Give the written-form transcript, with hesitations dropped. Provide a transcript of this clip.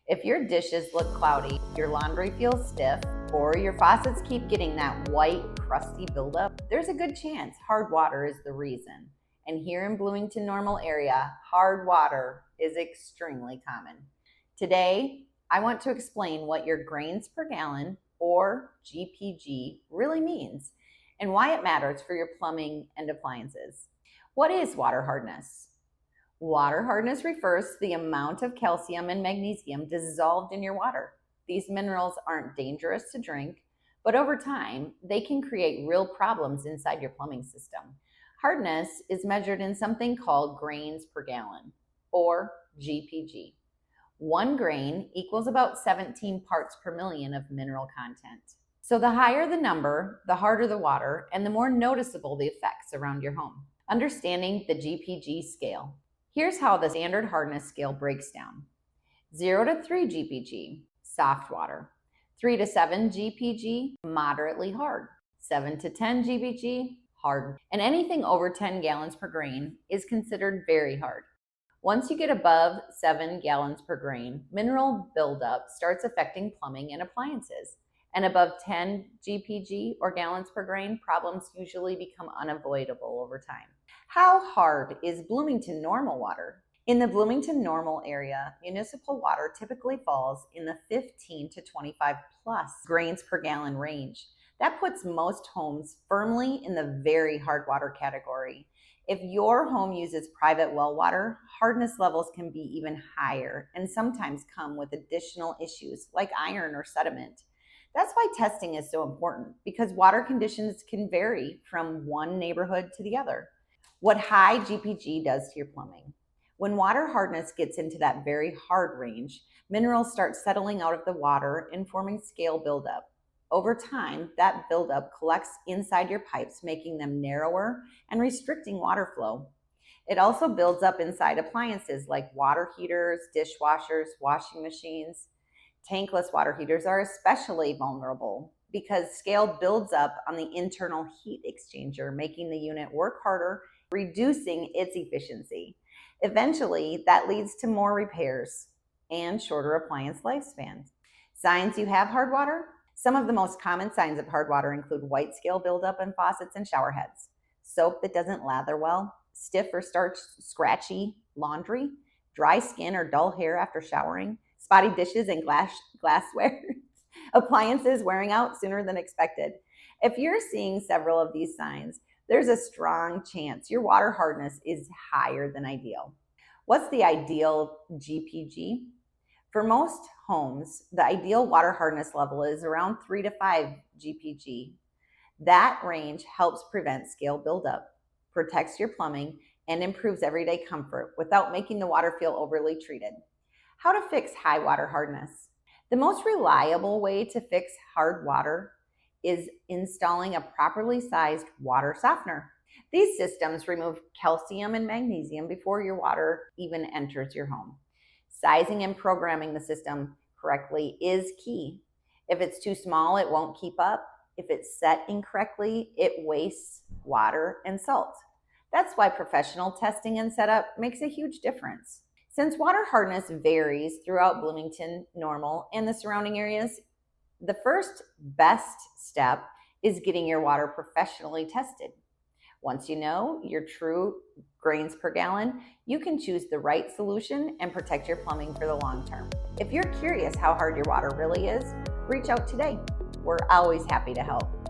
If your dishes look cloudy, your laundry feels stiff, or your faucets keep getting that white, crusty buildup, there's a good chance hard water is the reason. And here in Bloomington-Normal area, hard water is extremely common. Today, I want to explain what your grains per gallon, or GPG, really means, and why it matters for your plumbing and appliances. What is water hardness? Water hardness refers to the amount of calcium and magnesium dissolved in your water. These minerals aren't dangerous to drink, but over time, they can create real problems inside your plumbing system. Hardness is measured in something called grains per gallon, or GPG. 1 grain equals about 17 parts per million of mineral content. So the higher the number, the harder the water, and the more noticeable the effects around your home. Understanding the GPG scale. Here's how the standard hardness scale breaks down. 0 to 3 GPG, soft water. 3 to 7 GPG, moderately hard. 7 to 10 GPG, hard. And anything over 10 gallons per grain is considered very hard. Once you get above 7 gallons per grain, mineral buildup starts affecting plumbing and appliances. And above 10 GPG or gallons per grain, problems usually become unavoidable over time. How hard is Bloomington-Normal water? In the Bloomington-Normal area, municipal water typically falls in the 15 to 25 plus grains per gallon range. That puts most homes firmly in the very hard water category. If your home uses private well water, hardness levels can be even higher and sometimes come with additional issues like iron or sediment. That's why testing is so important, because water conditions can vary from one neighborhood to the other. What high GPG does to your plumbing. When water hardness gets into that very hard range, minerals start settling out of the water and forming scale buildup. Over time, that buildup collects inside your pipes, making them narrower and restricting water flow. It also builds up inside appliances like water heaters, dishwashers, washing machines. Tankless water heaters are especially vulnerable because scale builds up on the internal heat exchanger, making the unit work harder, reducing its efficiency. Eventually, that leads to more repairs and shorter appliance lifespans. Signs you have hard water? Some of the most common signs of hard water include white scale buildup in faucets and shower heads, soap that doesn't lather well, stiff or scratchy laundry, dry skin or dull hair after showering, spotty dishes and glassware, appliances wearing out sooner than expected. If you're seeing several of these signs, there's a strong chance your water hardness is higher than ideal. What's the ideal GPG? For most homes, the ideal water hardness level is around 3 to 5 GPG. That range helps prevent scale buildup, protects your plumbing, and improves everyday comfort without making the water feel overly treated. How to fix high water hardness. The most reliable way to fix hard water is installing a properly sized water softener. These systems remove calcium and magnesium before your water even enters your home. Sizing and programming the system correctly is key. If it's too small, it won't keep up. If it's set incorrectly, it wastes water and salt. That's why professional testing and setup makes a huge difference. Since water hardness varies throughout Bloomington-Normal and the surrounding areas, the first best step is getting your water professionally tested. Once you know your true grains per gallon, you can choose the right solution and protect your plumbing for the long term. If you're curious how hard your water really is, reach out today. We're always happy to help.